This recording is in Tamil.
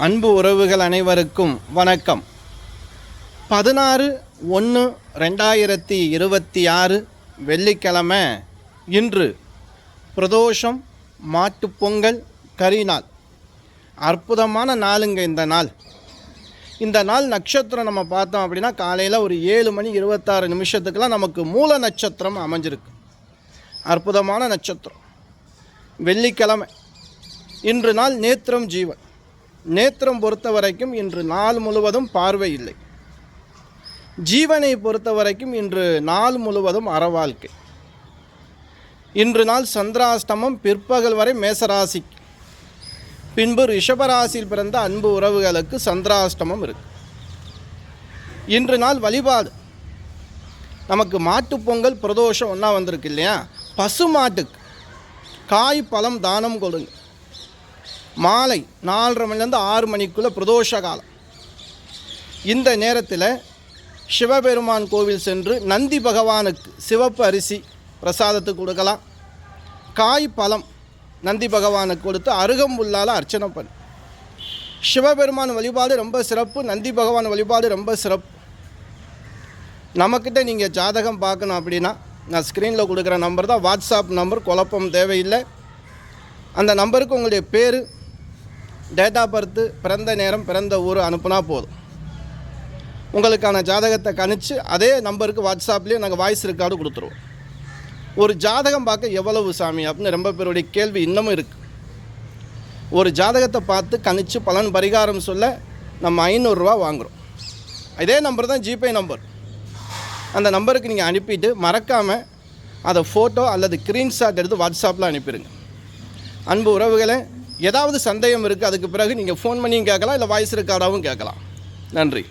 அன்பு உறவுகள் அனைவருக்கும் வணக்கம். 16/1/2026 வெள்ளிக்கிழமை. இன்று பிரதோஷம், மாட்டுப்பொங்கல், கரிநாள். அற்புதமான நாளுங்க இந்த நாள். நட்சத்திரம் நம்ம பார்த்தோம் அப்படின்னா காலையில் ஒரு 7:26 நமக்கு மூல நட்சத்திரம் அமைஞ்சிருக்கு. அற்புதமான நட்சத்திரம், வெள்ளிக்கிழமை. இன்று நாள் நேத்திரம் ஜீவன். நேத்திரம் பொறுத்த வரைக்கும் இன்று நாள் முழுவதும் பார்வை இல்லை. ஜீவனை பொறுத்த வரைக்கும் இன்று நாள் முழுவதும் அறவாழ்க்கை. இன்று நாள் சந்திராஷ்டமம் பிற்பகல் வரை மேசராசிக்கு, பின்பு ரிஷபராசியில் பிறந்த அன்பு உறவுகளுக்கு சந்திராஷ்டமம் இருக்கு. இன்று நாள் வழிபாடு நமக்கு மாட்டுப்பொங்கல் பிரதோஷம் ஒன்றா வந்திருக்கு இல்லையா? பசு மாட்டுக்கு காய் பழம் தானம் கொடுங்க. மாலை 4:30 மணிலேருந்து 6 மணிக்குள்ளே பிரதோஷ காலம். இந்த நேரத்தில் சிவபெருமான் கோவில் சென்று நந்தி பகவானுக்கு சிவப்பு அரிசி பிரசாதத்துக்கு கொடுக்கலாம். காய் பழம் நந்தி பகவானுக்கு கொடுத்து அருகம்புல்லால் அர்ச்சனை பண்ணு. சிவபெருமான் வழிபாடு ரொம்ப சிறப்பு, நந்தி பகவான் வழிபாடு ரொம்ப சிறப்பு. நம்மக்கிட்ட நீங்கள் ஜாதகம் பார்க்கணும் அப்படின்னா நான் ஸ்க்ரீனில் கொடுக்குற நம்பர் தான் வாட்ஸ்அப் நம்பர். குழப்பம் தேவையில்லை. அந்த நம்பருக்கு உங்களுடைய பேர், டேட் ஆஃப் பர்த்து, பிறந்த நேரம், பிறந்த ஊர் அனுப்புனா போதும். உங்களுக்கான ஜாதகத்தை கணிச்சு அதே நம்பருக்கு வாட்ஸ்அப்லேயே நாங்கள் வாய்ஸ் ரெக்கார்டு கொடுத்துருவோம். ஒரு ஜாதகம் பார்க்க எவ்வளவு சாமி அப்படின்னு ரொம்ப பேருடைய கேள்வி இன்னமும் இருக்குது. ஒரு ஜாதகத்தை பார்த்து கணிச்சு பலன் பரிகாரம் சொல்ல நம்ம 500 ரூபா வாங்குகிறோம். இதே நம்பர் தான் ஜிபே நம்பர். அந்த நம்பருக்கு நீங்கள் அனுப்பிட்டு மறக்காமல் அதை ஃபோட்டோ அல்லது ஸ்க்ரீன்ஷாட் எடுத்து வாட்ஸ்அப்பில் அனுப்பிடுங்க. அன்பு உறவுகளை, ஏதாவது சந்தேகம் இருக்குது அதுக்கு பிறகு நீங்கள் ஃபோன் பண்ணியும் கேட்கலாம், இல்லை வாய்ஸ் ரெக்கார்டாகவும் கேட்கலாம். நன்றி.